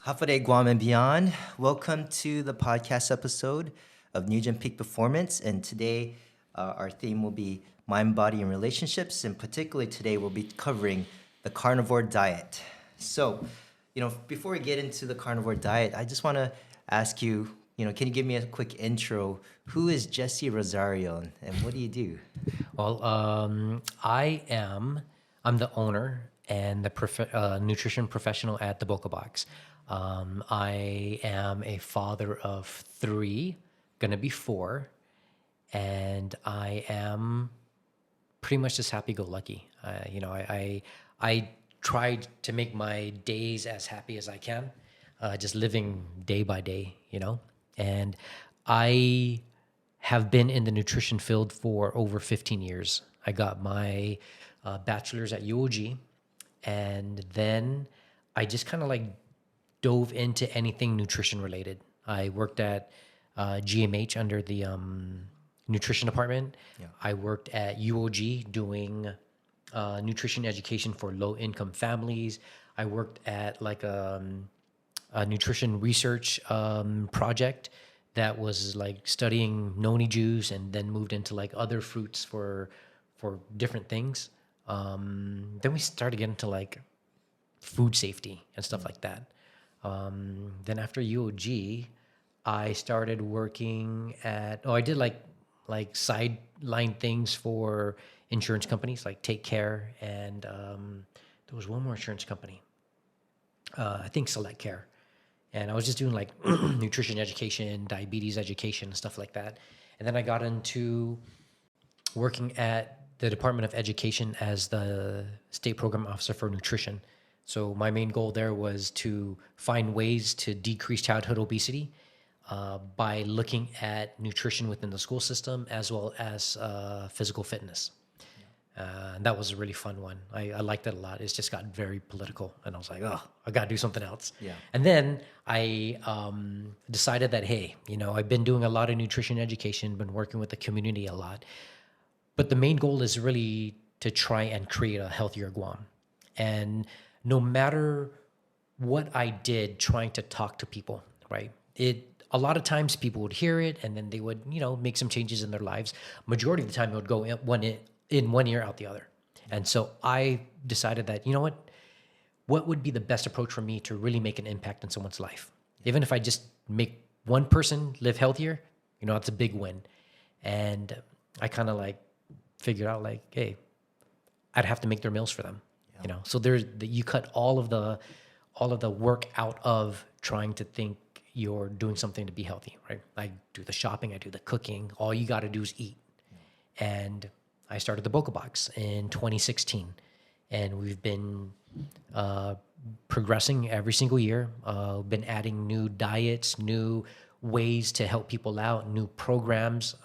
Hafade Guam and beyond. Welcome to the podcast episode of Nguyen Peak Performance. And today, our theme will be mind, body, and relationships. And particularly today, we'll be covering the carnivore diet. So, before we get into the carnivore diet, I just want to ask you, can you give me a quick intro? Who is Jesse Rosario and what do you do? Well, I'm the owner and the nutrition professional at the Boka Box. I am a father of three, gonna be four, and I am pretty much just happy-go-lucky. I tried to make my days as happy as I can, just living day by day, and I have been in the nutrition field for over 15 years. I got my bachelor's at UOG, and then I just kind of like dove into anything nutrition related. I worked at GMH under the nutrition department. Yeah. I worked at UOG doing nutrition education for low income families. I worked at like a nutrition research project that was like studying noni juice, and then moved into like other fruits for different things. Then we started getting to like food safety and stuff like that. Then after UOG, I started working I did like sideline things for insurance companies like Take Care, and there was one more insurance company, I think Select Care. And I was just doing like nutrition education, diabetes education, and stuff like that. And then I got into working at the Department of Education as the state program officer for nutrition. So my main goal there was to find ways to decrease childhood obesity by looking at nutrition within the school system as well as physical fitness. And that was a really fun one. I liked it a lot. It's just got very political, and I was like, oh, I got to do something else. Yeah. And then I decided that, hey, I've been doing a lot of nutrition education, been working with the community a lot, but the main goal is really to try and create a healthier Guam. And no matter what I did trying to talk to people, right? A lot of times people would hear it and then they would, make some changes in their lives. Majority of the time it would go in one ear out the other. And so I decided that, what would be the best approach for me to really make an impact in someone's life? Even if I just make one person live healthier, that's a big win. And I kind of like figured out like, hey, I'd have to make their meals for them. So you cut all of the work out of trying to think you're doing something to be healthy, right? I do the shopping, I do the cooking. All you got to do is eat. And I started the Boka Box in 2016, and we've been progressing every single year. Been adding new diets, new ways to help people out, new programs,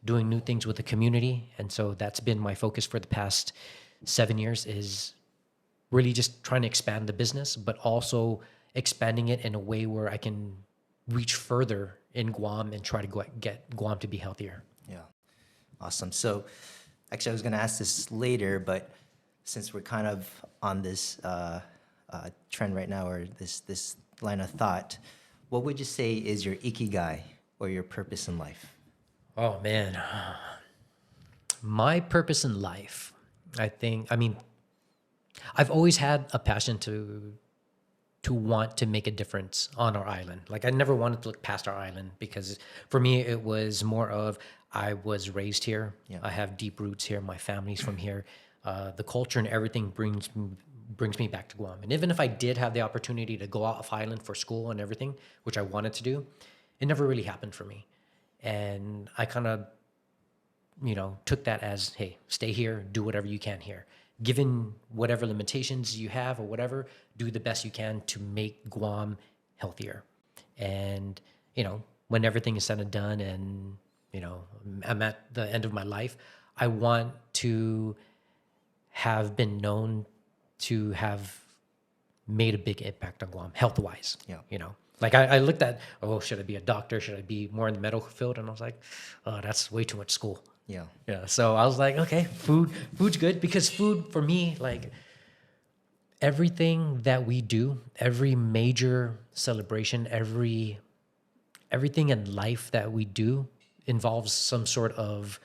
doing new things with the community. And so that's been my focus for the past 7 years, is really just trying to expand the business, but also expanding it in a way where I can reach further in Guam and try to get Guam to be healthier. Yeah. Awesome. So actually, I was going to ask this later, but since we're kind of on this trend right now, or this line of thought, what would you say is your ikigai, or your purpose in life? Oh, man. My purpose in life, I've always had a passion to want to make a difference on our island. Like, I never wanted to look past our island, because for me, it was more of, I was raised here. Yeah. I have deep roots here. My family's from here. The culture and everything brings me back to Guam. And even if I did have the opportunity to go off island for school and everything, which I wanted to do, it never really happened for me. And I kind of, took that as, hey, stay here, do whatever you can here. Given whatever limitations you have or whatever, do the best you can to make Guam healthier. And, when everything is said and done and, I'm at the end of my life, I want to have been known to have made a big impact on Guam health-wise. Yeah. Like I looked at, should I be a doctor? Should I be more in the medical field? And I was like, oh, that's way too much school. Yeah. Yeah. So I was like, okay, food's good, because food for me, like, everything that we do, every major celebration, everything in life that we do involves some sort of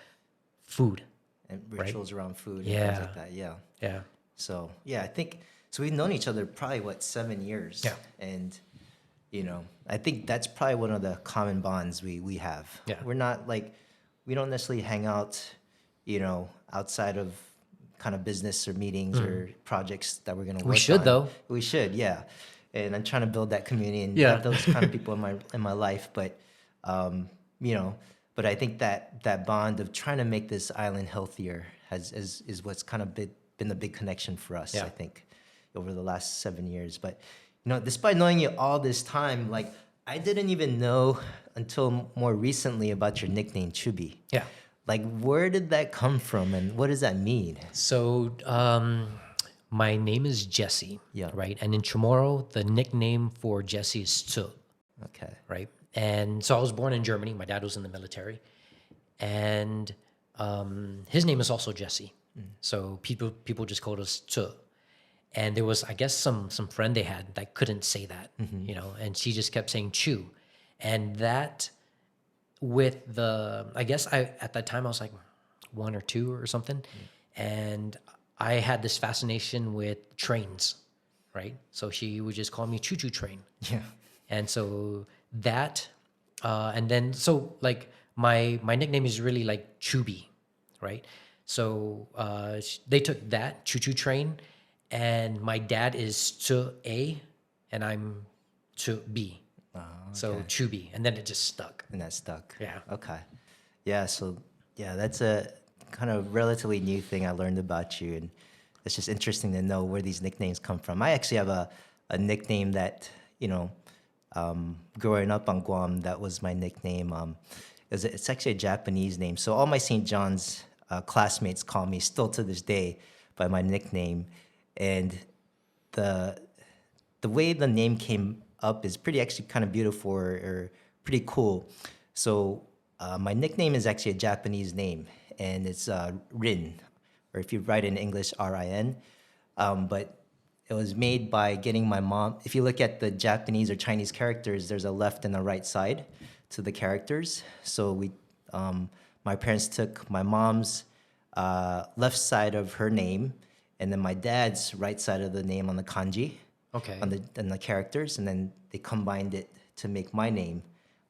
food. And rituals around food and things Yeah. like that. Yeah. Yeah. So yeah, I think so. We've known each other probably 7 years. Yeah. And I think that's probably one of the common bonds we have. Yeah. We're not like we don't necessarily hang out, outside of kind of business or meetings or projects that we're gonna work on. We should though. We should, yeah. And I'm trying to build that community and Yeah. have those kind of people in my life. But but I think that bond of trying to make this island healthier is what's kind of been the big connection for us. Yeah. I think over the last 7 years. But despite knowing you all this time, like I didn't even know until more recently about your nickname Chubi. Yeah. Like, where did that come from, and what does that mean? So, my name is Jesse. Yeah. Right. And in Chamorro, the nickname for Jesse is Tzu. Okay. Right. And so I was born in Germany. My dad was in the military, and his name is also Jesse. So people just called us Tzu. And there was, I guess, some friend they had that couldn't say that, and she just kept saying Chu, and that with I guess at that time I was like 1 or 2 or something, and I had this fascination with trains, right? So she would just call me Choo Choo Train. Yeah. And so that, and then so like my nickname is really like Chubi, right? So they took that Choo Choo Train, and my dad is Chu A, and I'm Chu B. Oh, So okay. Chubi, and then it just stuck. And that stuck. Yeah. Okay. Yeah. So yeah, that's a kind of relatively new thing I learned about you, and it's just interesting to know where these nicknames come from. I actually have a nickname that growing up on Guam, that was my nickname. It's actually a Japanese name. So all my St. John's classmates call me still to this day by my nickname, and the way the name came up is pretty actually kind of beautiful or pretty cool. So my nickname is actually a Japanese name, and it's Rin, or if you write in English, Rin. But it was made by getting my mom. If you look at the Japanese or Chinese characters, there's a left and a right side to the characters. So my parents took my mom's left side of her name, and then my dad's right side of the name on the kanji, Okay. on the characters, and then they combined it to make my name,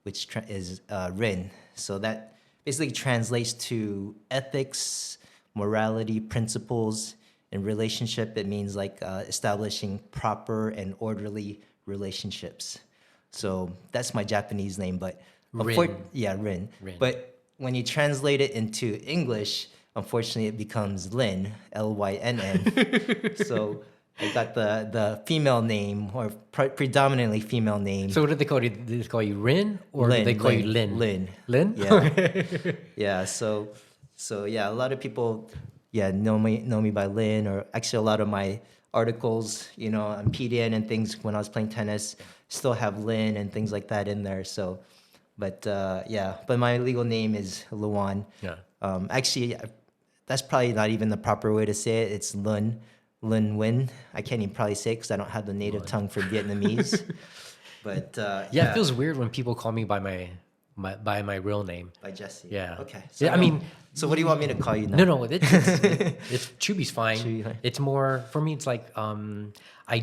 which is Rin. So that basically translates to ethics, morality, principles. In relationship, it means like establishing proper and orderly relationships. So that's my Japanese name, but Rin. Rin. Rin. But when you translate it into English, unfortunately, it becomes Lynn, Lynn. So I got the female name, or predominantly female name. So what did they call you? Did they call you Rin, or Lin, did they call you Lin, Lin? Lin. Lin? Yeah. Yeah. So yeah, a lot of people know me by Lin, or actually a lot of my articles, on PDN and things when I was playing tennis still have Lin and things like that in there. So, but my legal name is Luan. Yeah. Actually, that's probably not even the proper way to say it. It's Lun Nguyen. I can't even probably say it because I don't have the native tongue for Vietnamese. But Yeah, it feels weird when people call me by my real name. by Jesse. Yeah. Okay. Yeah, I mean, so what do you want me to call you now? no, it's Chubi's fine. Chubi, fine. It's more for me. It's like I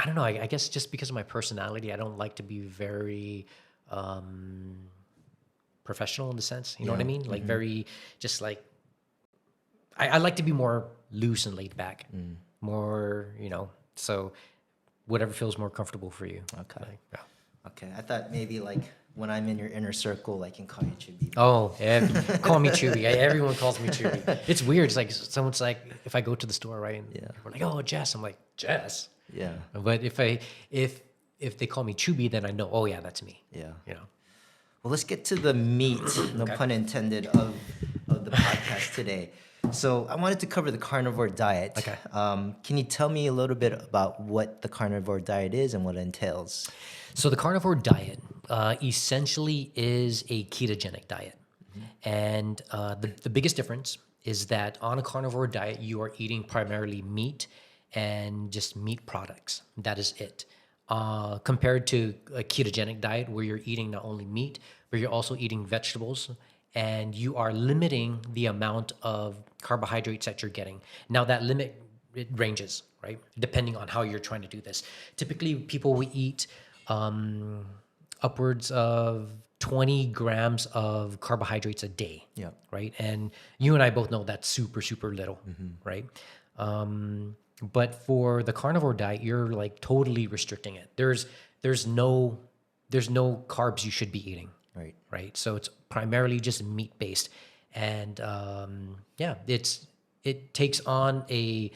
don't know. I guess just because of my personality, I don't like to be very professional in the sense. You know what I mean? Like very just like I like to be more loose and laid back. More, So whatever feels more comfortable for you. Okay. Like, yeah. Okay. I thought maybe like when I'm in your inner circle, I can call you Chubi. Oh, yeah, call me Chubi. Everyone calls me Chubi. It's weird. It's like someone's like, if I go to the store, right? And we're like, oh, Jess. I'm like, Jess. Yeah. But if they call me Chubi, then I know, oh yeah, that's me. Yeah. Well, let's get to the meat, no pun intended, of the podcast today. So I wanted to cover the carnivore diet. Okay. Can you tell me a little bit about what the carnivore diet is and what it entails? So the carnivore diet essentially is a ketogenic diet. And the biggest difference is that on a carnivore diet, you are eating primarily meat and just meat products. That is it. Compared to a ketogenic diet where you're eating not only meat, but you're also eating vegetables and you are limiting the amount of carbohydrates that you're getting. Now, that limit, it ranges, right? Depending on how you're trying to do this. Typically, people will eat upwards of 20 grams of carbohydrates a day. Yeah. Right. And you and I both know that's super, super little. Right. But for the carnivore diet, you're like totally restricting it. There's no carbs you should be eating. Right. Right. So it's primarily just meat based. And yeah, it takes on a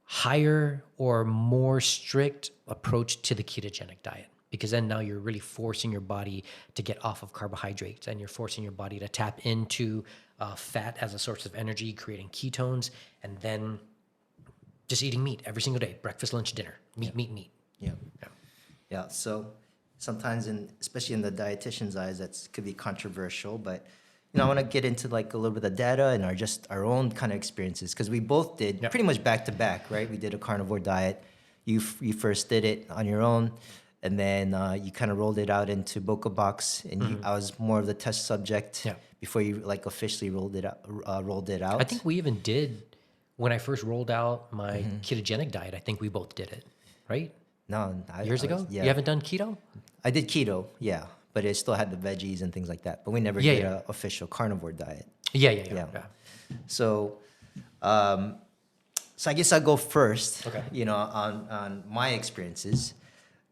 higher or more strict approach to the ketogenic diet because then now you're really forcing your body to get off of carbohydrates and you're forcing your body to tap into fat as a source of energy, creating ketones, and then just eating meat every single day, breakfast, lunch, dinner, meat. Yeah. Yeah. So sometimes, especially in the dietitian's eyes, that could be controversial. But I want to get into like a little bit of data and our own kind of experiences because we both did pretty much back to back, right? We did a carnivore diet. You first did it on your own, and then you kind of rolled it out into Boka Box, and I was more of the test subject before you like officially rolled it out. I think we even did when I first rolled out my ketogenic diet. I think we both did it, right? No, Years ago? Yeah. You haven't done keto? I did keto, yeah, but it still had the veggies and things like that. But we never did an official carnivore diet. Yeah. So, so I guess I'll go first. Okay. On my experiences,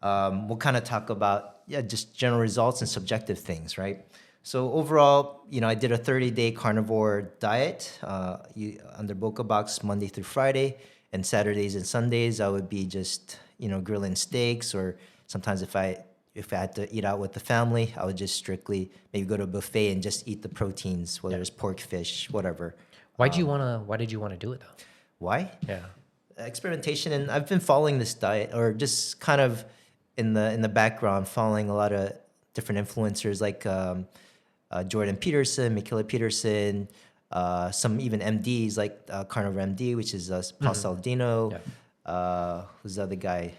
we'll kind of talk about just general results and subjective things, right? So overall, I did a 30-day carnivore diet under Boka Box Monday through Friday, and Saturdays and Sundays I would be just grilling steaks, or sometimes if I had to eat out with the family, I would just strictly maybe go to a buffet and just eat the proteins, whether it's pork, fish, whatever. Why did you want to do it though? Why? Yeah. Experimentation, and I've been following this diet, or just kind of in the background, following a lot of different influencers like Jordan Peterson, Michaela Peterson, some even MDs like Carnivore MD, which is Paul Saladino. Who's the other guy?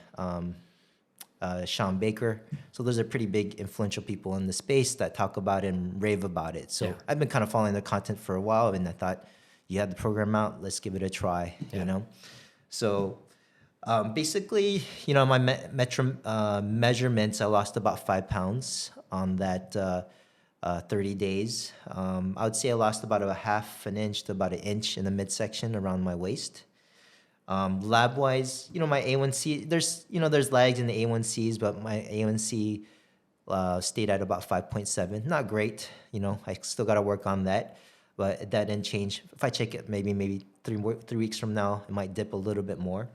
Sean Baker. So those are pretty big influential people in the space that talk about it and rave about it. So I've been kind of following their content for a while, and I thought, you had the program out, let's give it a try, So basically, my measurements, I lost about 5 pounds on that 30 days. I would say I lost about a half an inch to about an inch in the midsection around my waist. Lab-wise, my A1C, there's lags in the A1Cs, but my A1C stayed at about 5.7. Not great, I still got to work on that, but that didn't change. If I check it maybe 3 weeks from now, it might dip a little bit more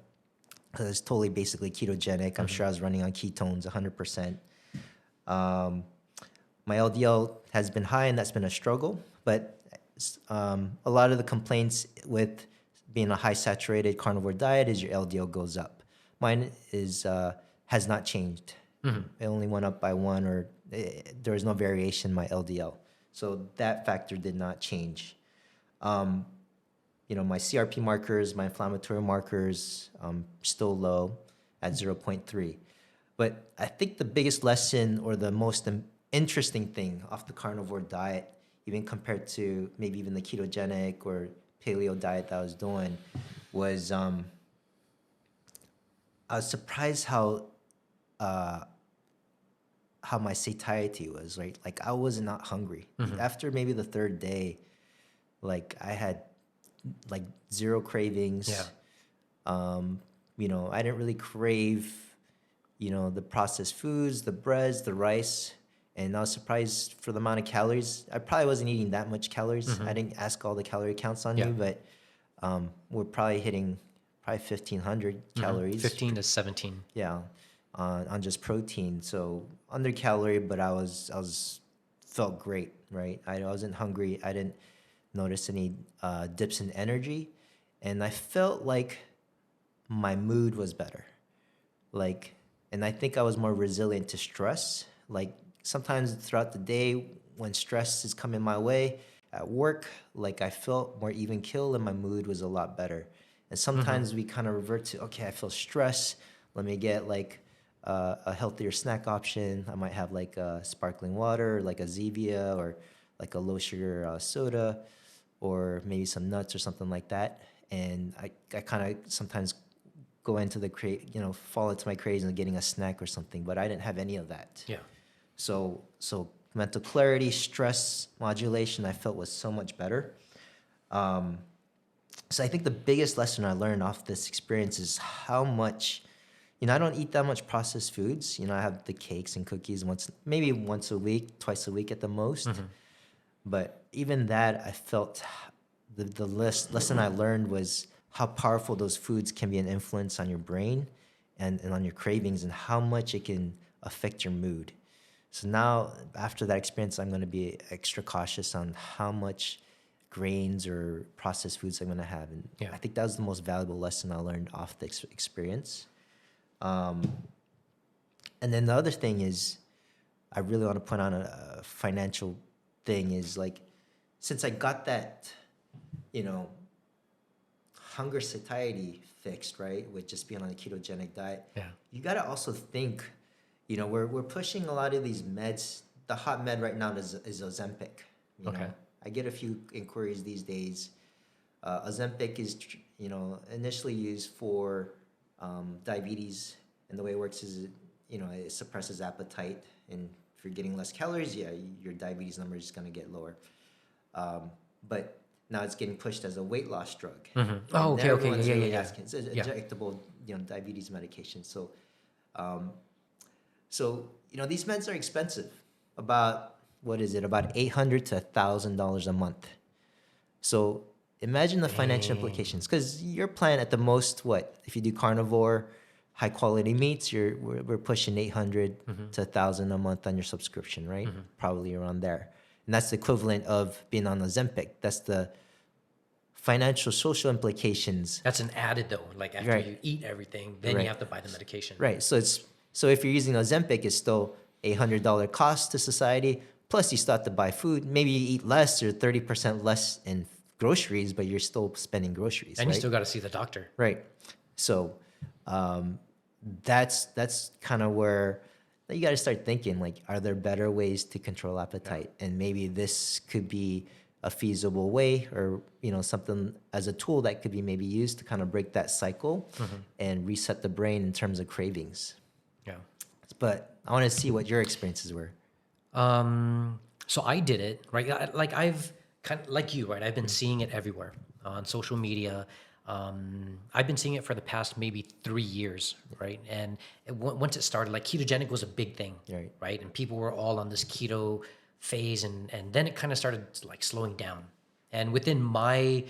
because it's totally basically ketogenic. I'm sure I was running on ketones 100%. My LDL has been high, and that's been a struggle, but a lot of the complaints with being a high saturated carnivore diet is your LDL goes up. Mine has not changed. It only went up by 1, or there was no variation in my LDL. So that factor did not change. My CRP markers, my inflammatory markers, still low at 0.3. But I think the biggest lesson, or the most interesting thing off the carnivore diet, even compared to maybe even the ketogenic or paleo diet that I was doing, was I was surprised how my satiety was, right? Like I was not hungry. After maybe the 3rd day, like I had like 0 cravings. I didn't really crave, the processed foods, the breads, the rice. And I was surprised for the amount of calories. I probably wasn't eating that much calories. I didn't ask all the calorie counts on you, but we're probably hitting 1,500 calories. 15 to 17. Yeah, on just protein. So under calorie, but I felt great, right? I wasn't hungry. I didn't notice any dips in energy, and I felt like my mood was better. And I think I was more resilient to stress. Like sometimes throughout the day when stress is coming my way at work, like I felt more even keel and my mood was a lot better. And sometimes we kind of revert to, okay, I feel stress. Let me get like a healthier snack option. I might have like a sparkling water, like a Zevia, or like a low sugar soda, or maybe some nuts or something like that. And I kind of sometimes go into fall into my craze and getting a snack or something, but I didn't have any of that. Yeah. So mental clarity, stress modulation, I felt was so much better. So I think the biggest lesson I learned off this experience is how much, I don't eat that much processed foods. I have the cakes and cookies maybe once a week, twice a week at the most. But even that, I felt the lesson I learned was how powerful those foods can be an influence on your brain and on your cravings and how much it can affect your mood. So now, after that experience, I'm going to be extra cautious on how much grains or processed foods I'm going to have. And Yeah. I think that was the most valuable lesson I learned off the experience. And then the other thing is, I really want to put on a financial thing is like, since I got that, hunger satiety fixed, right, with just being on a ketogenic diet, Yeah. you got to also think, we're pushing a lot of these meds. The hot med right now is Ozempic. Okay. I get a few inquiries these days. Ozempic is, initially used for diabetes, and the way it works is, it suppresses appetite, and if you're getting less calories, yeah, your diabetes number is going to get lower. But now it's getting pushed as a weight loss drug. Oh, And okay, everyone's yeah, really yeah. asking. It's an Yeah. injectable, diabetes medication. So, these meds are expensive. About about $800 to $1,000 a month. So imagine the financial implications. Because your plan at the most, what if you do carnivore, high quality meats? We're pushing 800 to 1,000 a month on your subscription, right? Probably around there. And that's the equivalent of being on Ozempic. That's the financial, social implications. That's an added though. Like after Right. you eat everything, then Right. you have to buy the medication. Right. So if you're using Ozempic, it's still $800 cost to society. Plus, you still have to buy food. Maybe you eat less or 30% less in groceries, but you're still spending groceries. And right? you still got to see the doctor. Right. So that's kind of where you got to start thinking, like, are there better ways to control appetite? And maybe this could be a feasible way, or something as a tool that could be maybe used to kind of break that cycle and reset the brain in terms of cravings. Yeah. But I want to see what your experiences were. So I did it, right? Like I've kind of like you, right? I've been seeing it everywhere on social media. I've been seeing it for the past maybe 3 years, right? And once it started, like ketogenic was a big thing, right? And people were all on this keto phase, and then it kind of started like slowing down. And within my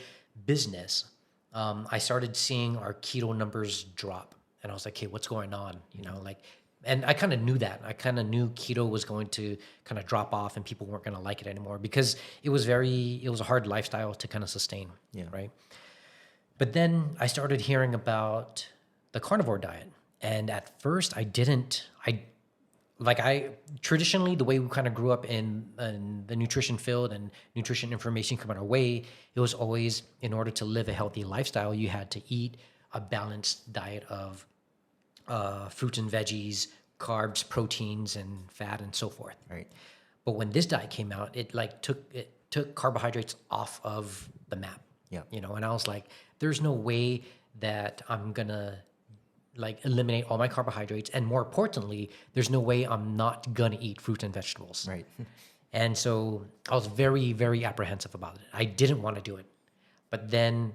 business, I started seeing our keto numbers drop, and I was like, "Hey, what's going on?" And I kind of knew that. I kind of knew keto was going to kind of drop off, and people weren't going to like it anymore because it was a hard lifestyle to kind of sustain, right? But then I started hearing about the carnivore diet, and at first traditionally, the way we kind of grew up in the nutrition field and nutrition information coming our way, it was always, in order to live a healthy lifestyle, you had to eat a balanced diet of fruits and veggies, carbs, proteins, and fat, and so forth. Right. But when this diet came out, it took carbohydrates off of the map. Yeah. And I was like, there's no way that I'm gonna eliminate all my carbohydrates, and more importantly, there's no way I'm not gonna eat fruits and vegetables. Right. And so I was very, very apprehensive about it. I didn't want to do it. But then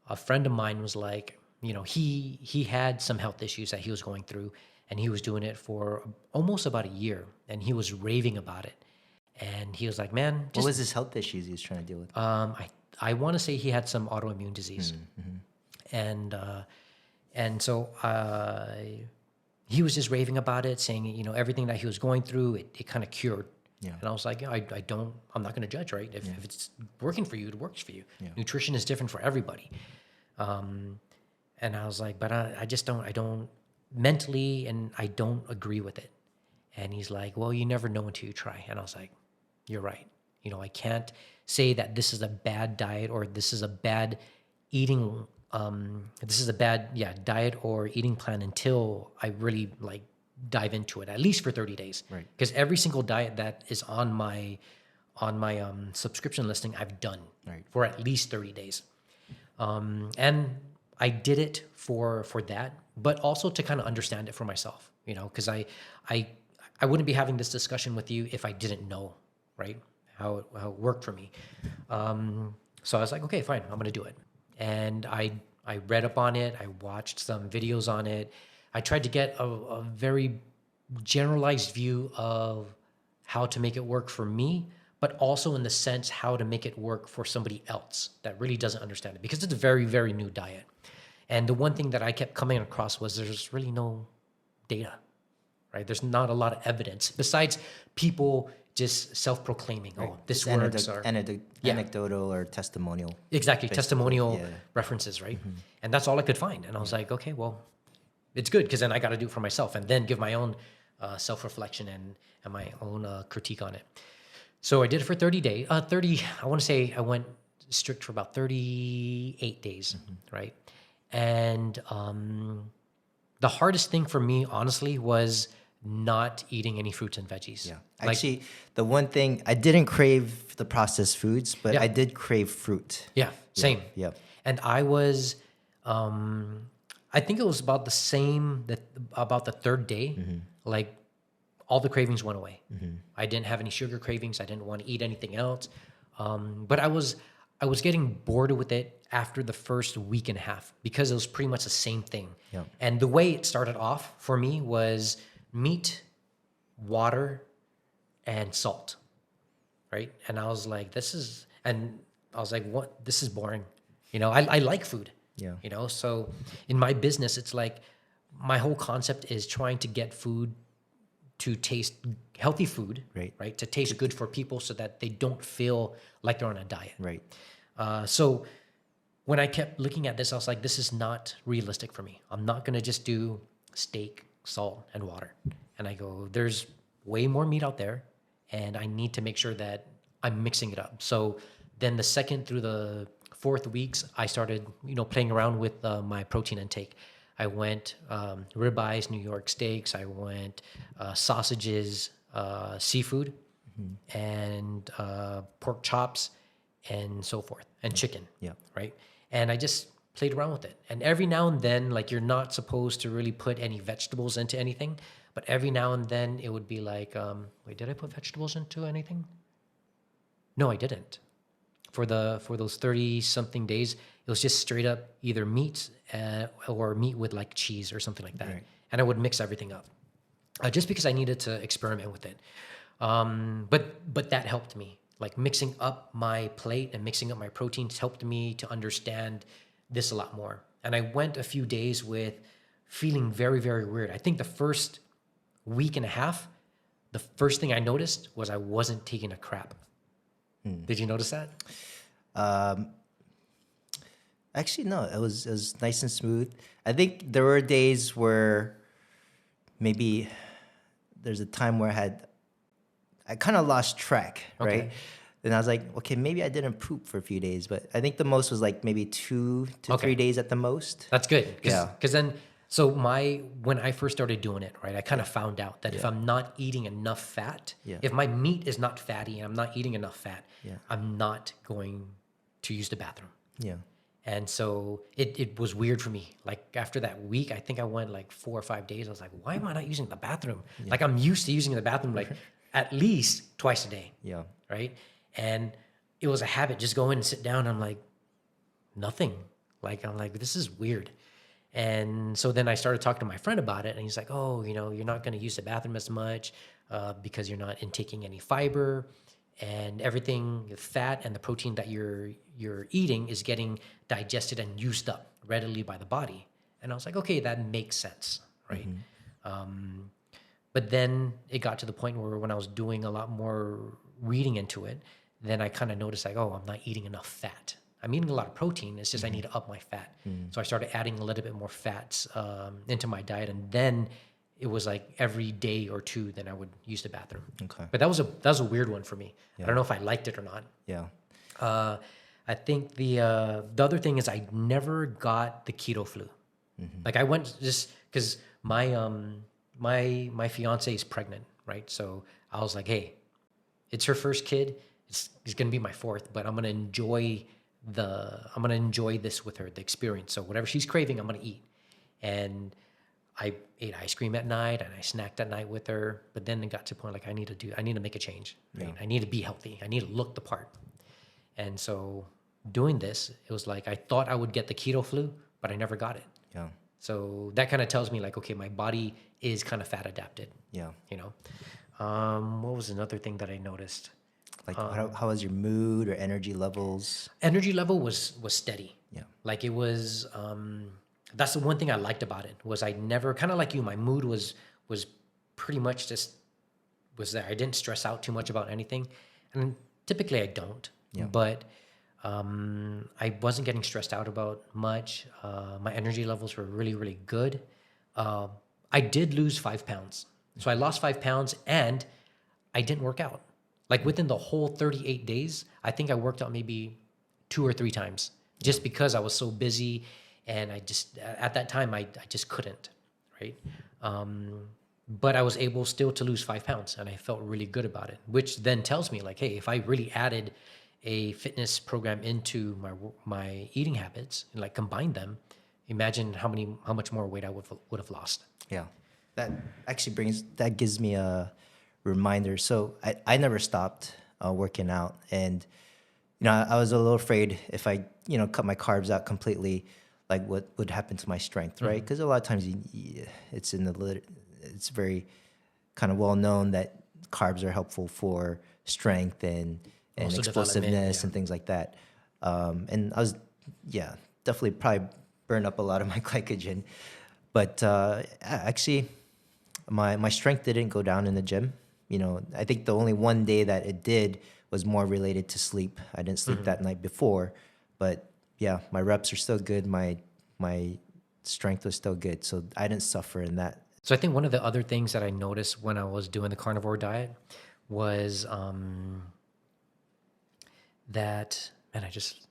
a friend of mine was like, he had some health issues that he was going through, and he was doing it for almost about a year, and he was raving about it. And he was like, man, What was his health issues he was trying to deal with? I want to say he had some autoimmune disease. And so he was just raving about it, saying, everything that he was going through, it kind of cured. Yeah. And I was like, I'm not going to judge, right? If it's working for you, it works for you. Yeah. Nutrition is different for everybody. And I was like, but I don't mentally, and I don't agree with it. And he's like, well, you never know until you try. And I was like, you're right. I can't say that this is a bad diet or this is a bad eating this is a bad diet or eating plan until I really like dive into it, at least for 30 days. Right. Because every single diet that is on my subscription listing, I've done Right. for at least 30 days. And I did it for that, but also to kind of understand it for myself, because I wouldn't be having this discussion with you if I didn't know, right, how it worked for me. So I was like, okay, fine, I'm gonna do it. And I read up on it. I watched some videos on it. I tried to get a very generalized view of how to make it work for me, but also in the sense how to make it work for somebody else that really doesn't understand it, because it's a very, very new diet. And the one thing that I kept coming across was there's really no data, right? There's not a lot of evidence besides people just self-proclaiming, oh, this works. Anecdotal or testimonial. Exactly, basically. testimonial Yeah. references, right? And that's all I could find. And I was like, okay, well, it's good, because then I got to do it for myself and then give my own self-reflection and my own critique on it. So I did it for 30 days. I want to say I went strict for about 38 days, right? And the hardest thing for me, honestly, was not eating any fruits and veggies. Yeah. Actually, the one thing, I didn't crave the processed foods, but I did crave fruit. Yeah, same. Yeah. And I was, I think it was about the same, about the third day, like all the cravings went away. I didn't have any sugar cravings. I didn't want to eat anything else. But I was getting bored with it after the first week and a half, because it was pretty much the same thing. Yeah. And the way it started off for me was meat, water, and salt, right? And I was like, what? This is boring. I like food. Yeah. So in my business, it's like my whole concept is trying to get food to taste healthy food, right? To taste good for people so that they don't feel like they're on a diet. Right. So when I kept looking at this, I was like, this is not realistic for me. I'm not going to just do steak, salt, and water. And I go, there's way more meat out there, and I need to make sure that I'm mixing it up. So then the second through the fourth weeks, I started, playing around with my protein intake. I went ribeyes, New York steaks. I went sausages, seafood, and pork chops, and so forth, and chicken. Yeah. Right. And I just played around with it. And every now and then, like, you're not supposed to really put any vegetables into anything, but every now and then it would be like, wait, did I put vegetables into anything? No, I didn't. For those 30 something days, it was just straight up either meat or meat with like cheese or something like that. Right. And I would mix everything up just because I needed to experiment with it. But that helped me. Like, mixing up my plate and mixing up my proteins helped me to understand this a lot more. And I went a few days with feeling very, very weird. I think the first week and a half, the first thing I noticed was I wasn't taking a crap. Did you notice that? Actually, no. It was nice and smooth. I think there were days where maybe there's a time where I kind of lost track, right? Okay. Then I was like, okay, maybe I didn't poop for a few days, but I think the most was like maybe 2 to 3 days at the most. That's good. Yeah. Because then, so when I first started doing it, right, I kind of found out that if I'm not eating enough fat, if my meat is not fatty and I'm not eating enough fat, I'm not going to use the bathroom. Yeah. And so it was weird for me. Like, after that week, I think I went like 4 or 5 days. I was like, why am I not using the bathroom? Like, I'm used to using the bathroom like at least twice a day. Yeah. Right. And it was a habit. Just go in and sit down. I'm like, nothing. Like, I'm like, this is weird. And so then I started talking to my friend about it, and he's like, oh, you're not going to use the bathroom as much because you're not intaking any fiber, and everything, the fat and the protein that you're eating is getting digested and used up readily by the body. And I was like, okay, that makes sense, right? But then it got to the point where when I was doing a lot more reading into it, then I kind of noticed like, oh, I'm not eating enough fat. I'm eating a lot of protein. It's just I need to up my fat. So I started adding a little bit more fats into my diet, and then it was like every day or two, then I would use the bathroom. Okay. But that was a weird one for me. I don't know if I liked it or not. Yeah. I think the other thing is I never got the keto flu. Like I went just because my fiance is pregnant, right? So I was like, hey, it's her first kid. It's gonna be my fourth, but I'm gonna enjoy this with her, the experience. So whatever she's craving, I'm gonna eat. And I ate ice cream at night and I snacked at night with her. But then it got to a point like I need to make a change. Right? Yeah. I need to be healthy. I need to look the part. And so doing this, it was like I thought I would get the keto flu, but I never got it. Yeah. So that kind of tells me like, okay, my body is kind of fat adapted. Yeah. You know, what was another thing that I noticed? Like how was your mood or energy levels? Energy level was steady. Yeah. Like it was. That's the one thing I liked about it was I never kind of like you. My mood was pretty much just was there. I didn't stress out too much about anything, and typically I don't. Yeah. But I wasn't getting stressed out about much. My energy levels were really good. I did lose 5 pounds, so I lost 5 pounds, and I didn't work out. Like within the whole 38 days, I think I worked out maybe 2 or 3 times, just because I was so busy, and I just at that time I just couldn't, right? But I was able still to lose 5 pounds, and I felt really good about it, which then tells me like, hey, if I really added a fitness program into my eating habits and like combined them, imagine how much more weight I would have lost. Yeah. That actually gives me a reminder. So I never stopped working out. And, I was a little afraid if I, cut my carbs out completely, like what would happen to my strength, right? Because a lot of times it's very kind of well known that carbs are helpful for strength and Also explosiveness development, and things like that. And I was, definitely probably burn up a lot of my glycogen. But actually, my strength didn't go down in the gym. I think the only one day that it did was more related to sleep. I didn't sleep that night before, but yeah, my reps are still good. My strength was still good, so I didn't suffer in that. So I think one of the other things that I noticed when I was doing the carnivore diet was that, man, I just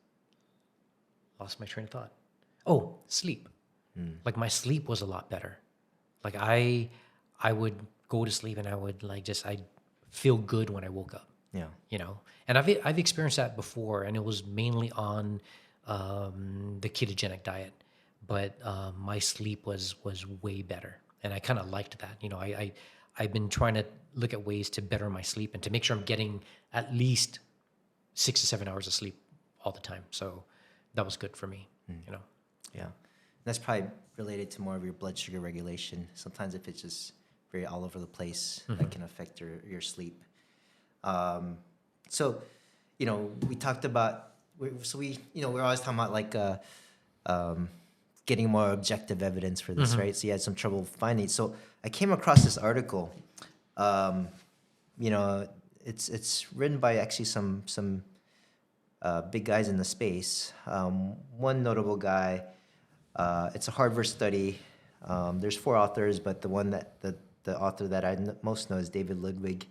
lost my train of thought. Oh, sleep. Like my sleep was a lot better. Like I would go to sleep and I would I'd feel good when I woke up. Yeah. And I've experienced that before, and it was mainly on the ketogenic diet, but my sleep was way better, and I kind of liked that. I've been trying to look at ways to better my sleep and to make sure I'm getting at least 6 to 7 hours of sleep all the time. So that was good for me. Yeah. That's probably related to more of your blood sugar regulation. Sometimes if it's just very all over the place, that can affect your sleep. So, we talked about, we're always talking about like getting more objective evidence for this, right? So you had some trouble finding it. So I came across this article. It's written by actually some big guys in the space. One notable guy, it's a Harvard study. There's 4 authors, but the author that I most know is David Ludwig.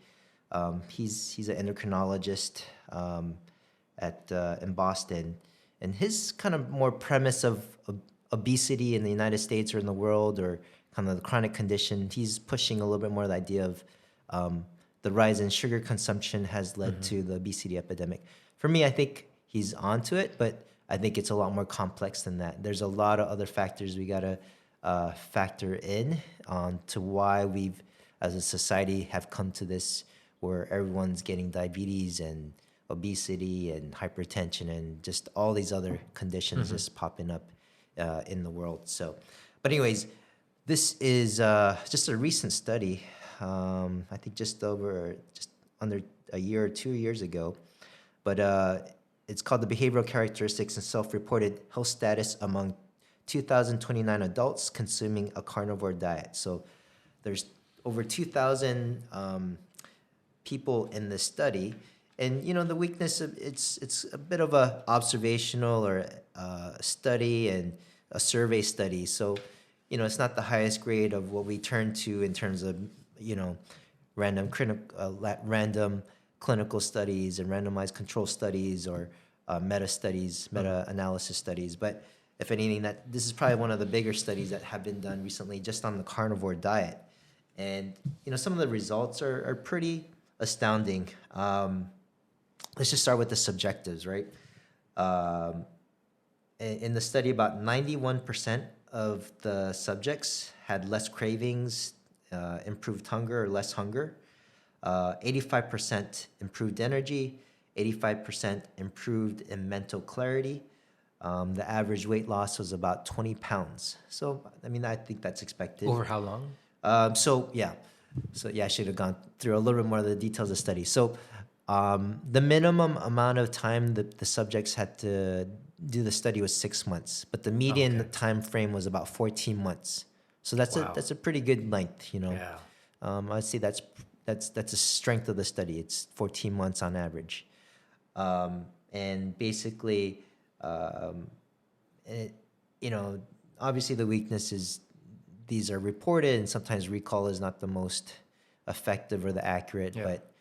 He's an endocrinologist in Boston, and his kind of more premise of obesity in the United States or in the world, or kind of the chronic condition, he's pushing a little bit more the idea of the rise in sugar consumption has led to the obesity epidemic. For me, I think he's onto it, but I think it's a lot more complex than that. There's a lot of other factors we gotta factor in to why we've, as a society, have come to this where everyone's getting diabetes and obesity and hypertension and just all these other conditions just popping up in the world. So, but anyways, this is just a recent study. I think just under a year or 2 years ago, but it's called the Behavioral Characteristics and Self-Reported Health Status Among 2,029 Adults Consuming a Carnivore Diet. So there's over 2,000 people in this study. And, the weakness of it's a bit of a observational or study and a survey study. So, it's not the highest grade of what we turn to in terms of, random clinical studies and randomized control studies or meta-analysis studies. But if anything, that this is probably one of the bigger studies that have been done recently just on the carnivore diet. And, some of the results are pretty astounding. Let's just start with the subjectives, right? In the study, about 91% of the subjects had less cravings, improved hunger or less hunger. 85% improved energy, 85% improved in mental clarity. The average weight loss was about 20 pounds. So, I think that's expected. Over how long? So yeah, I should have gone through a little bit more of the details of the study. So the minimum amount of time that the subjects had to do the study was 6 months, but the median time frame was about 14 months. So that's a pretty good length, Yeah. I'd say that's a strength of the study. It's 14 months on average, and basically, obviously the weakness is these are reported, and sometimes recall is not the most effective or the accurate. Yeah. But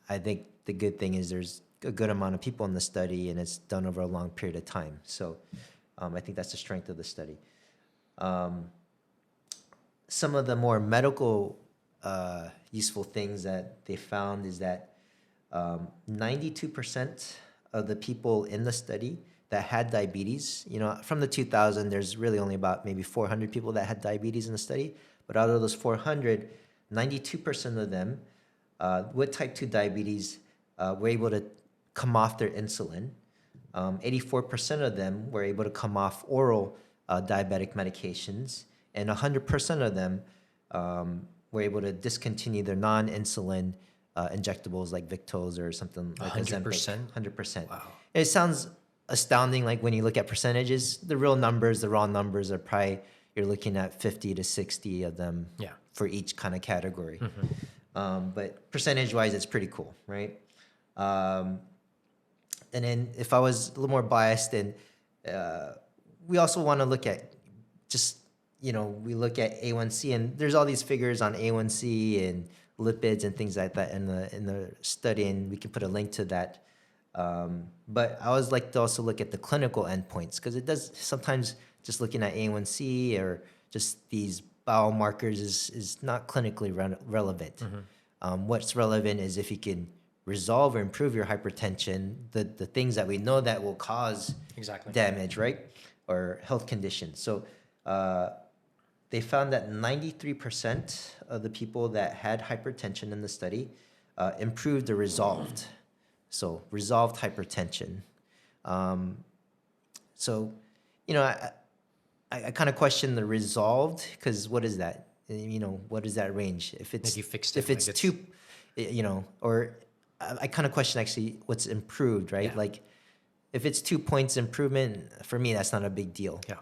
I think the good thing is there's a good amount of people in the study, and it's done over a long period of time. So I think that's the strength of the study. Some of the more medical useful things that they found is that 92% of the people in the study that had diabetes, from the 2000, there's really only about maybe 400 people that had diabetes in the study. But out of those 400, 92% of them with type 2 diabetes were able to come off their insulin. 84% of them were able to come off oral diabetic medications. And 100% of them were able to discontinue their non-insulin injectables like Victos or something like 100%? 100%. Wow. It sounds astounding, like when you look at percentages. The real numbers, the raw numbers are probably, you're looking at 50 to 60 of them for each kind of category. But percentage-wise, it's pretty cool, right? And then if I was a little more biased, then we also want to look at just, we look at A1C, and there's all these figures on A1C and lipids and things like that in the study, and we can put a link to that. But I always like to also look at the clinical endpoints, because it does sometimes just looking at A1C or just these biomarkers is not clinically relevant. What's relevant is if you can resolve or improve your hypertension, the things that we know that will cause damage, right? Or health conditions. So they found that 93% of the people that had hypertension in the study improved or resolved. So resolved hypertension. So, I kind of question the resolved, because what is that? What is that range? If it's Like you fixed it, if it's like too, or I kind of question actually what's improved, right? Yeah. Like if it's 2 points improvement, for me that's not a big deal. Yeah.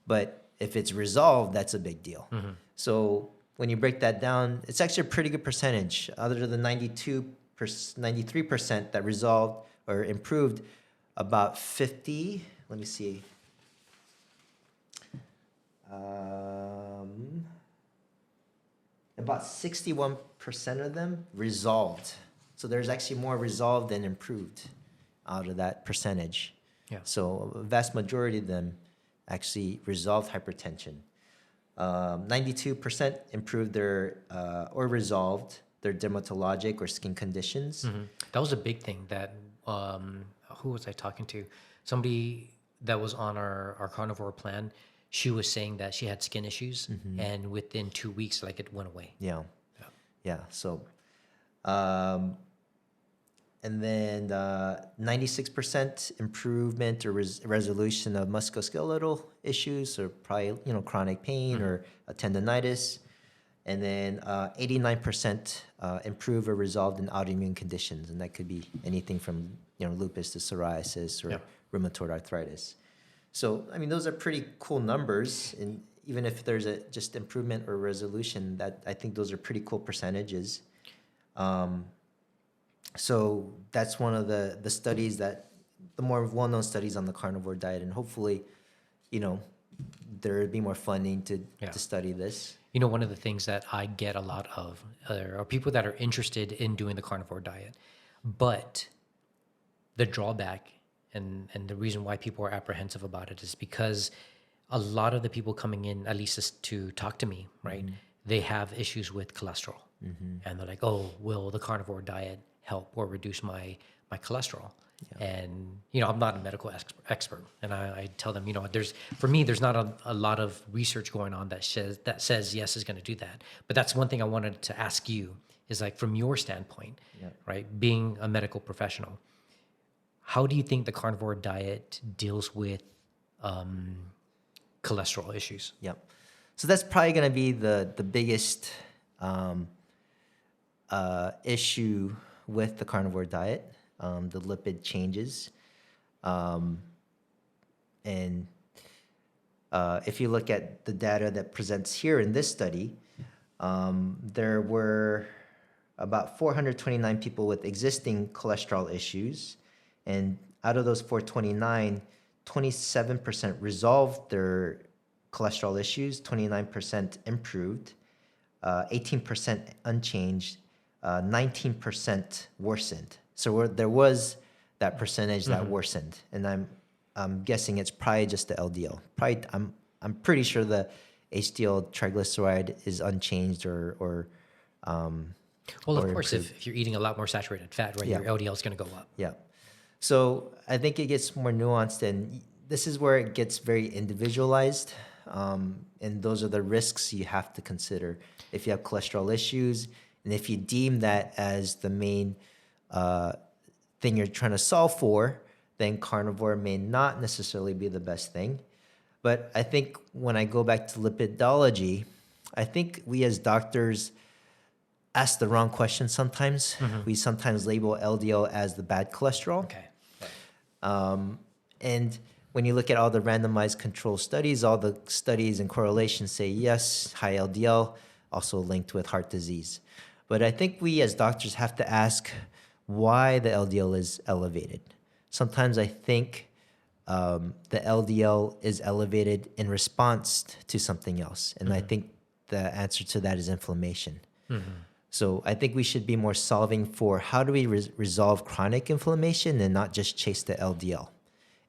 But if it's resolved, that's a big deal. So when you break that down, it's actually a pretty good percentage. Other than 93% that resolved or improved, about 50. Let me see. About 61% of them resolved. So there's actually more resolved than improved out of that percentage. Yeah. So a vast majority of them actually resolved hypertension. 92% improved their or resolved their dermatologic or skin conditions. That was a big thing that, who was I talking to? Somebody that was on our carnivore plan. She was saying that she had skin issues, and within 2 weeks, like, it went away. Yeah. So, and then 96% improvement or resolution of musculoskeletal issues, or probably chronic pain or a tendonitis, and then 89% improve or resolved in autoimmune conditions, and that could be anything from lupus to psoriasis or rheumatoid arthritis. So, those are pretty cool numbers, and even if there's just improvement or resolution, that I think those are pretty cool percentages. So that's one of the studies the more well-known studies on the carnivore diet, and hopefully, there would be more funding to study this. One of the things that I get a lot of are people that are interested in doing the carnivore diet, but the drawback and the reason why people are apprehensive about it is because a lot of the people coming in, at least to talk to me, right? They have issues with cholesterol, and they're like, "Oh, will the carnivore diet help or reduce my cholesterol?" And I'm not a medical expert, and I tell them, there's not a lot of research going on that says yes is going to do that. But that's one thing I wanted to ask you is like from your standpoint, right? Being a medical professional, how do you think the carnivore diet deals with cholesterol issues? Yep. So that's probably going to be the biggest issue with the carnivore diet, the lipid changes. And if you look at the data that presents here in this study, there were about 429 people with existing cholesterol issues. And out of those 429, 27% resolved their cholesterol issues, 29% improved, 18% unchanged, 19% worsened. So there was that percentage that worsened, and I'm guessing it's probably just the LDL. Probably, I'm pretty sure the HDL triglyceride is unchanged or Well, of or course, improved. if you're eating a lot more saturated fat, right, your LDL is going to go up. Yeah. So I think it gets more nuanced, and this is where it gets very individualized. And those are the risks you have to consider if you have cholesterol issues, and if you deem that as the main thing you're trying to solve for, then carnivore may not necessarily be the best thing. But I think when I go back to lipidology, I think we as doctors ask the wrong question sometimes. We sometimes label LDL as the bad cholesterol. Okay. And when you look at all the randomized control studies, all the studies and correlations say yes, high LDL also linked with heart disease. But I think we as doctors have to ask why the LDL is elevated. Sometimes I think the LDL is elevated in response to something else. And I think the answer to that is inflammation. So I think we should be more solving for how do we resolve chronic inflammation and not just chase the LDL,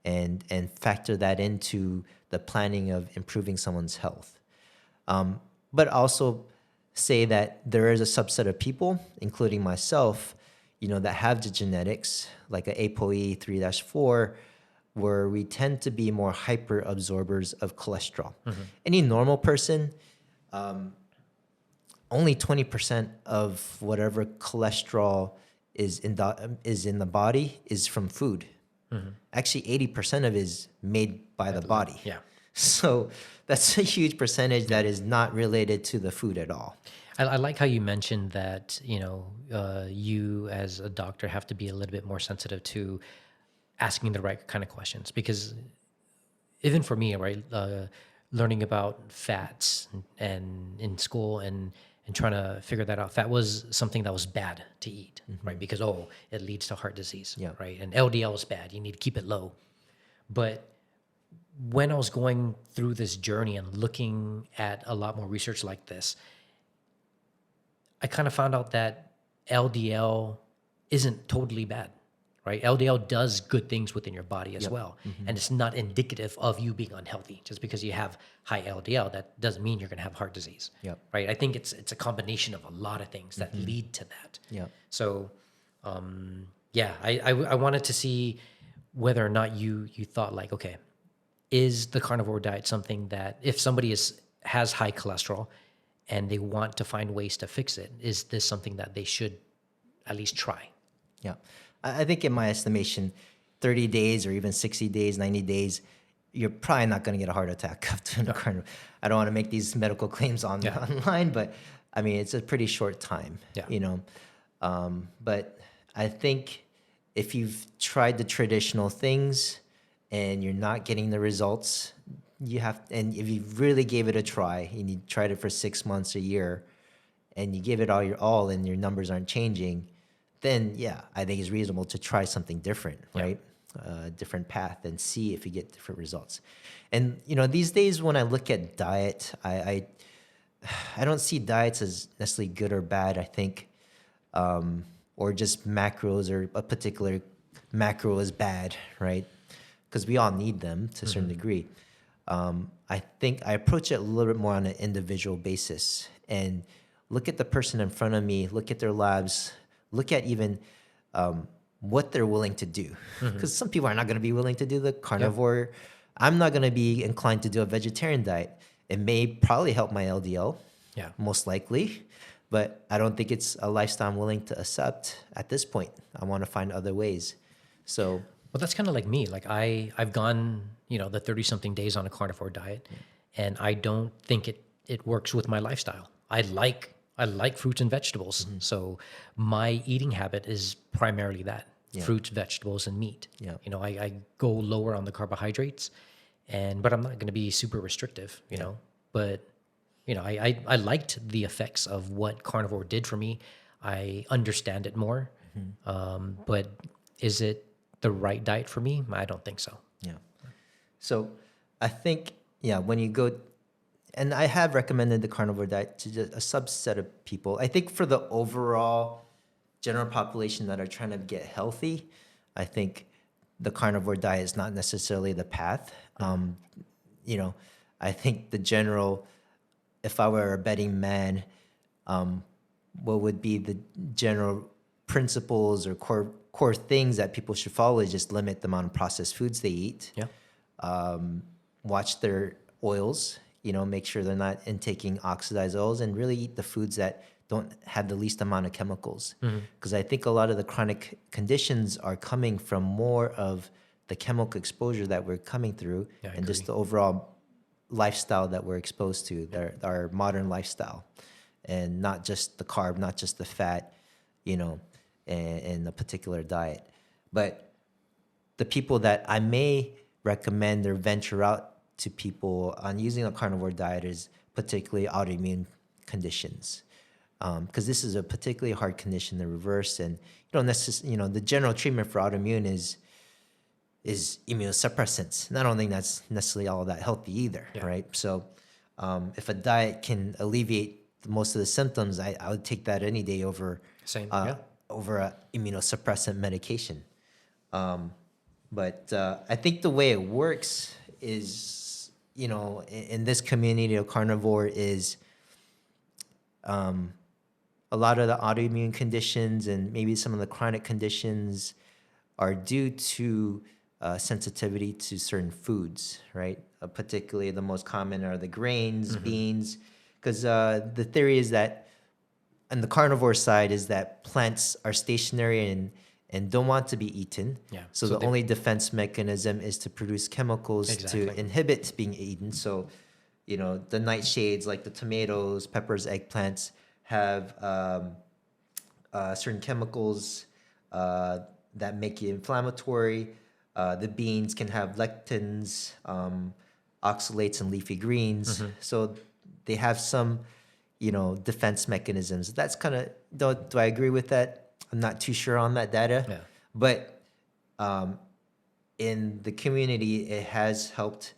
and factor that into the planning of improving someone's health. But also say that there is a subset of people, including myself, that have the genetics, like a ApoE 3-4, where we tend to be more hyper absorbers of cholesterol. Any normal person, only 20% of whatever cholesterol is in the body is from food. Actually, 80% of it is made by the body. Yeah. So that's a huge percentage that is not related to the food at all. I like how you mentioned that, you as a doctor have to be a little bit more sensitive to asking the right kind of questions, because even for me, right, learning about fats and in school and trying to figure that out, fat was something that was bad to eat, right? Because, it leads to heart disease, right? And LDL is bad. You need to keep it low. But when I was going through this journey and looking at a lot more research like this, I kind of found out that LDL isn't totally bad, right? LDL does good things within your body as well. And it's not indicative of you being unhealthy. Just because you have high LDL, that doesn't mean you're going to have heart disease, right? I think it's a combination of a lot of things that lead to that. So, I wanted to see whether or not you thought like, okay, is the carnivore diet something that if somebody has high cholesterol and they want to find ways to fix it, is this something that they should at least try? Yeah. I think in my estimation, 30 days or even 60 days, 90 days, you're probably not going to get a heart attack after the carnivore. I don't want to make these medical claims online, but I mean, it's a pretty short time, but I think if you've tried the traditional things and you're not getting the results, and if you really gave it a try and you tried it for 6 months, a year, and you give it all your all and your numbers aren't changing, then I think it's reasonable to try something different, right? Different path and see if you get different results. And these days when I look at diet, I don't see diets as necessarily good or bad. I think, or just macros or a particular macro is bad, right? because we all need them to a certain degree. I think I approach it a little bit more on an individual basis and look at the person in front of me, look at their labs, look at even what they're willing to do. Because some people are not going to be willing to do the carnivore. I'm not going to be inclined to do a vegetarian diet. It may probably help my LDL, most likely, but I don't think it's a lifestyle I'm willing to accept at this point. I want to find other ways. So, Well, that's kind of like me. Like I've gone, the 30 something days on a carnivore diet, and I don't think it works with my lifestyle. I like fruits and vegetables. So my eating habit is primarily that fruits, vegetables, and meat. Yeah. I go lower on the carbohydrates, but I'm not going to be super restrictive, but I liked the effects of what carnivore did for me. I understand it more. But is it the right diet for me? I don't think so. yeah. So I think, when you go, and I have recommended the carnivore diet to just a subset of people. I think for the overall general population that are trying to get healthy, I think the carnivore diet is not necessarily the path. I think the general, if I were a betting man, what would be the general principles or core things that people should follow is just limit the amount of processed foods they eat. Watch their oils, make sure they're not intaking oxidized oils, and really eat the foods that don't have the least amount of chemicals. Because I think a lot of the chronic conditions are coming from more of the chemical exposure that we're coming through and just the overall lifestyle that we're exposed to, our modern lifestyle, and not just the carb, not just the fat, in a particular diet. But the people that I may recommend or venture out to people on using a carnivore diet is particularly autoimmune conditions, because this is a particularly hard condition to reverse, and the general treatment for autoimmune is immunosuppressants. And I don't think that's necessarily all that healthy either, right? So if a diet can alleviate most of the symptoms, I would take that any day over over a immunosuppressant medication. But I think the way it works is, in this community of carnivore is a lot of the autoimmune conditions and maybe some of the chronic conditions are due to sensitivity to certain foods, right? Particularly the most common are the grains, beans, because the theory is that on the carnivore side is that plants are stationary and don't want to be eaten. So the only defense mechanism is to produce chemicals to inhibit being eaten. So, the nightshades like the tomatoes, peppers, eggplants have certain chemicals that make it inflammatory. The beans can have lectins, oxalates, and leafy greens. So they have some, defense mechanisms. That's kind of, do I agree with that? I'm not too sure on that data. But in the community, it has helped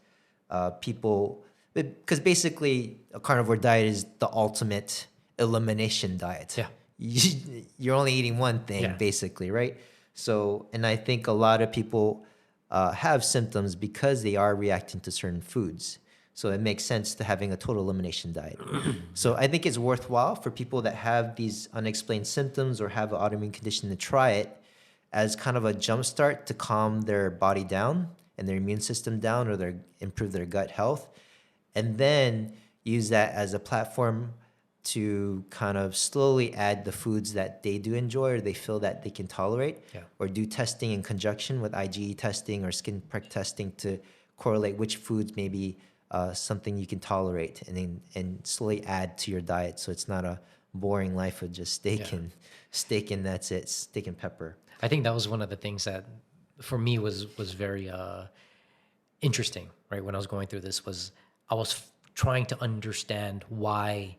people, because basically a carnivore diet is the ultimate elimination diet. You're only eating one thing, basically, right? So, and I think a lot of people have symptoms because they are reacting to certain foods. So it makes sense to having a total elimination diet. So I think it's worthwhile for people that have these unexplained symptoms or have an autoimmune condition to try it as kind of a jumpstart to calm their body down and their immune system down, or improve their gut health, and then use that as a platform to kind of slowly add the foods that they do enjoy or they feel that they can tolerate, or do testing in conjunction with IgE testing or skin prick testing to correlate which foods may be something you can tolerate, and slowly add to your diet so it's not a boring life of just steak and that's it, steak and pepper. I think that was one of the things that for me was very interesting, right? When I was going through this, was I was trying to understand why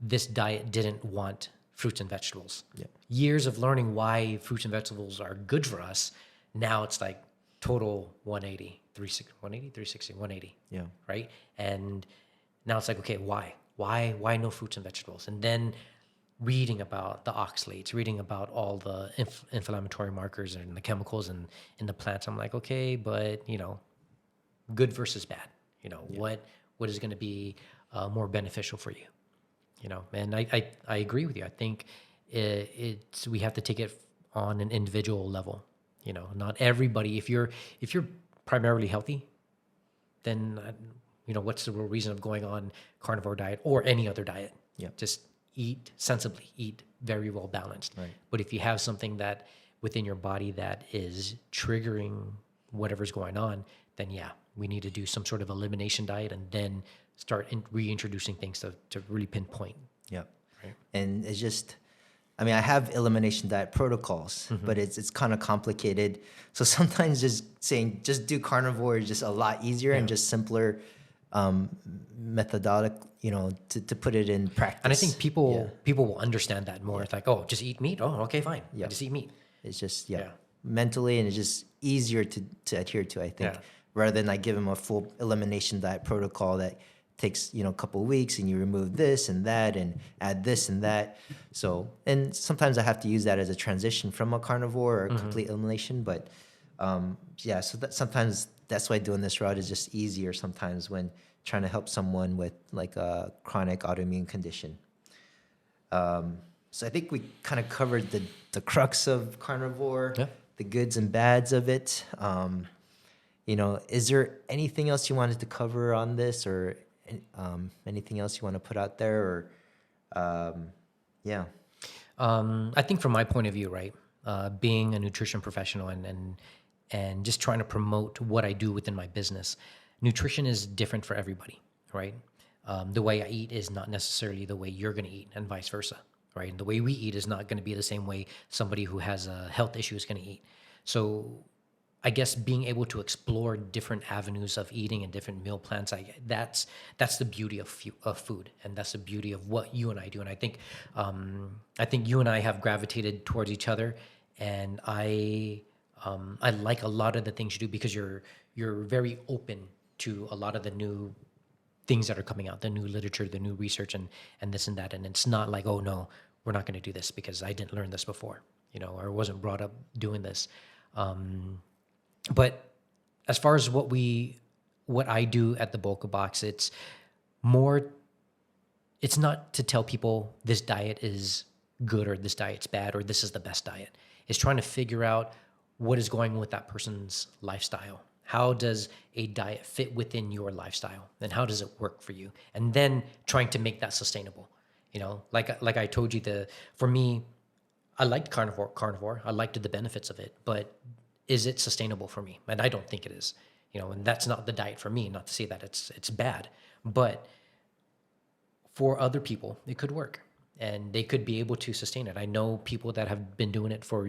this diet didn't want fruits and vegetables. Years of learning why fruits and vegetables are good for us. Now it's like total 180, 360, 180. Right? And now it's like, okay, why? Why no fruits and vegetables? And then reading about the oxalates, reading about all the inflammatory markers and the chemicals in the plants. I'm like, okay, but good versus bad. What is going to be more beneficial for you? And I agree with you. I think it's we have to take it on an individual level. Not everybody. If you're primarily healthy, then what's the real reason of going on carnivore diet or any other diet? Yeah. Just eat sensibly, eat very well balanced. Right. But if you have something that within your body that is triggering whatever's going on, then yeah, we need to do some sort of elimination diet and then start reintroducing things to really pinpoint. Yeah. Right. And it's just, I mean, I have elimination diet protocols, but it's kind of complicated. So sometimes just saying just do carnivore is just a lot easier and just simpler methodologic, to put it in practice. And I think people will understand that more. It's like, oh, just eat meat. Oh, okay, fine. Yeah. Just eat meat. It's just mentally, and it's just easier to adhere to, I think, rather than I give them a full elimination diet protocol that takes a couple of weeks and you remove this and that and add this and that. So, and sometimes I have to use that as a transition from a carnivore or a complete elimination. But so that sometimes that's why doing this route is just easier sometimes when trying to help someone with like a chronic autoimmune condition. So I think we kind of covered the crux of carnivore, the goods and bads of it. Is there anything else you wanted to cover on this, or anything else you want to put out there, or I think from my point of view, right, being a nutrition professional and just trying to promote what I do within my business, nutrition is different for everybody, right? The way I eat is not necessarily the way you're going to eat, and vice versa, right? And the way we eat is not going to be the same way somebody who has a health issue is going to eat. So I guess being able to explore different avenues of eating and different meal plans, that's the beauty of food, and that's the beauty of what you and I do. And I think you and I have gravitated towards each other, and I like a lot of the things you do because you're very open to a lot of the new things that are coming out, the new literature, the new research, and this and that. And it's not like, oh no, we're not going to do this because I didn't learn this before, or wasn't brought up doing this. But as far as what I do at the Boka Box, it's not to tell people this diet is good or this diet's bad or this is the best diet. It's trying to figure out what is going on with that person's lifestyle. How does a diet fit within your lifestyle, and how does it work for you? And then trying to make that sustainable. Like I told you, for me, I liked carnivore. I liked the benefits of it, but is it sustainable for me? And I don't think it is. And that's not the diet for me. Not to say that it's bad, but for other people, it could work, and they could be able to sustain it. I know people that have been doing it for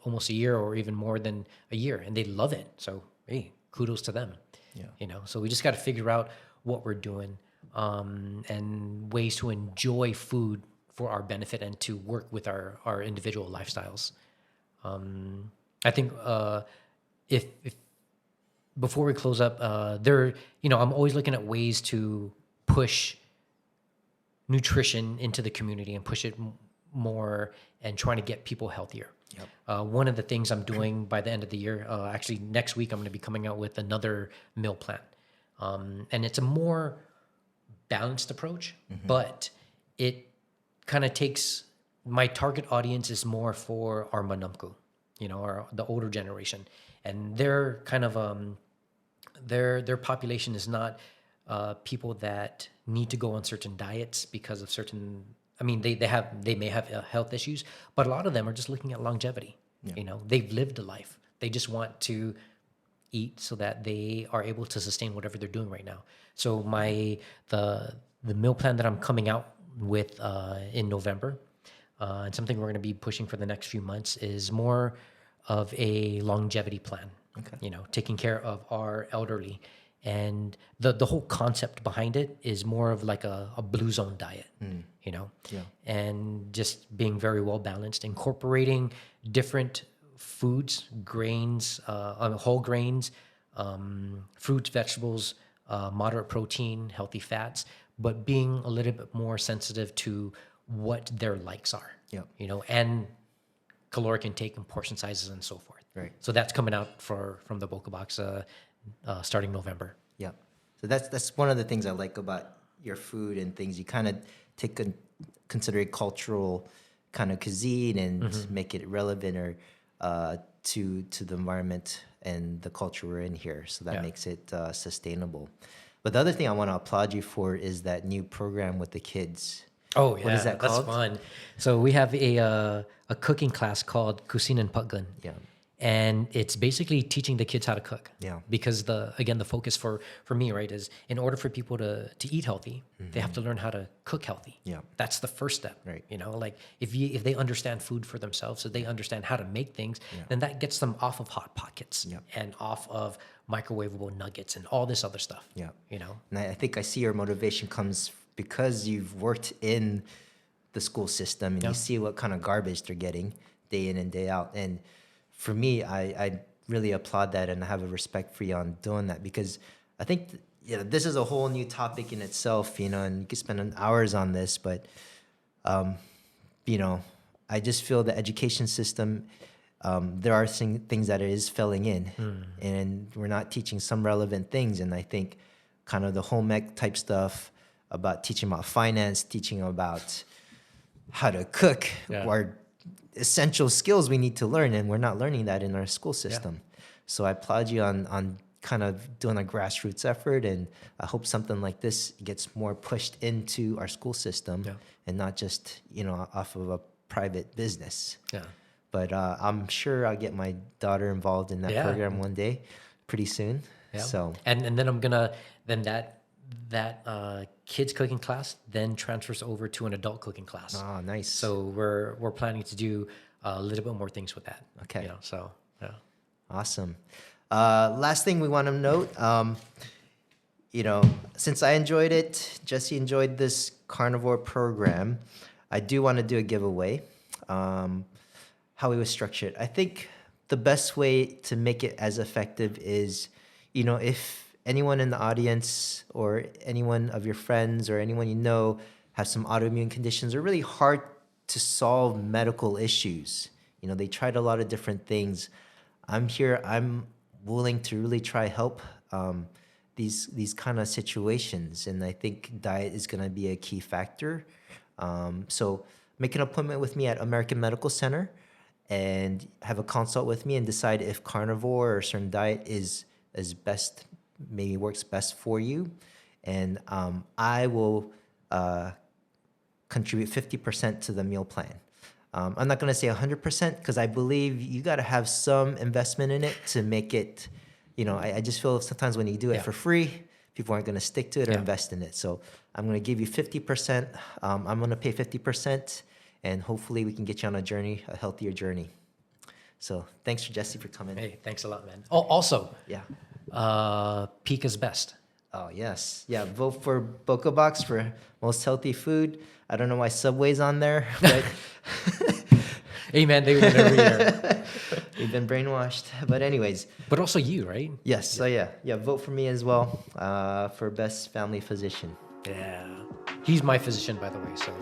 almost a year or even more than a year, and they love it. So, hey, kudos to them. Yeah. So we just got to figure out what we're doing, and ways to enjoy food for our benefit and to work with our individual lifestyles. I think if before we close up, I'm always looking at ways to push nutrition into the community and push it more and trying to get people healthier. Yep. One of the things I'm doing by the end of the year, actually next week, I'm going to be coming out with another meal plan. And it's a more balanced approach, but it kind of takes, my target audience is more for our manumku, the older generation. And their kind of, their population is not people that need to go on certain diets because of certain, they may have health issues, but a lot of them are just looking at longevity. Yeah. They've lived a life. They just want to eat so that they are able to sustain whatever they're doing right now. So the meal plan that I'm coming out with in November, and something we're going to be pushing for the next few months, is more of a longevity plan. Okay. Taking care of our elderly. And the whole concept behind it is more of like a blue zone diet, and just being very well balanced, incorporating different foods, grains, whole grains, fruits, vegetables, moderate protein, healthy fats, but being a little bit more sensitive to what their likes are. Yep. You know, and caloric intake and portion sizes and so forth. Right. So that's coming out from the Boka box starting November. Yeah. So that's one of the things I like about your food and things. You kind of take consider cultural kind of cuisine and make it relevant or to the environment and the culture we're in here. So that makes it sustainable. But the other thing I want to applaud you for is that new program with the kids. Oh yeah, What is that that's called? fun. So we have a cooking class called Cuisine and Paggan. Yeah. And it's basically teaching the kids how to cook. Yeah. Because the focus for me, right, is in order for people to eat healthy, they have to learn how to cook healthy. Yeah. That's the first step. Right. You know, like if they understand food for themselves, so they understand how to make things, then that gets them off of hot pockets and off of microwavable nuggets and all this other stuff. Yeah. You know? And I think I see your motivation comes because you've worked in the school system and you see what kind of garbage they're getting day in and day out. And for me, I really applaud that and I have a respect for you on doing that because I think this is a whole new topic in itself, you know, and you could spend hours on this, but, you know, I just feel the education system, there are things that it is filling in and we're not teaching some relevant things. And I think kind of the home ec type stuff about teaching about finance, teaching about how to cook are essential skills we need to learn, and we're not learning that in our school system. So I applaud you on kind of doing a grassroots effort, and I hope something like this gets more pushed into our school system and not just, you know, off of a private business. Yeah. But I'm sure I'll get my daughter involved in that program one day, pretty soon. Yeah. So and then I'm gonna that kids cooking class then transfers over to an adult cooking class. Oh, nice. So we're planning to do a little bit more things with that. Okay. You know, so yeah. Awesome. Last thing we want to note, you know, since I enjoyed it, Jesse enjoyed this carnivore program, I do want to do a giveaway. How we would structure it. I think the best way to make it as effective is, you know, if anyone in the audience or anyone of your friends or anyone you know have some autoimmune conditions or really hard to solve medical issues, you know, they tried a lot of different things. I'm here. I'm willing to really try help these kind of situations, and I think diet is going to be a key factor. So make an appointment with me at American Medical Center and have a consult with me and decide if carnivore or a certain diet is best, maybe works best for you. And I will contribute 50% to the meal plan. I'm not going to say 100% because I believe you got to have some investment in it to make it, you know, I just feel sometimes when you do it for free, people aren't going to stick to it or invest in it. So I'm going to give you 50%. I'm going to pay 50%, and hopefully we can get you on a journey, a healthier journey. So thanks for Jesse for coming. Hey, thanks a lot, man. Oh, also, Pika's best. Oh, yes. Yeah, vote for Boka Box for most healthy food. I don't know why Subway's on there, but hey, man, they win every year. We've been brainwashed. But anyways. But also you, right? Yes. So yeah, vote for me as well for best family physician. Yeah. He's my physician, by the way, so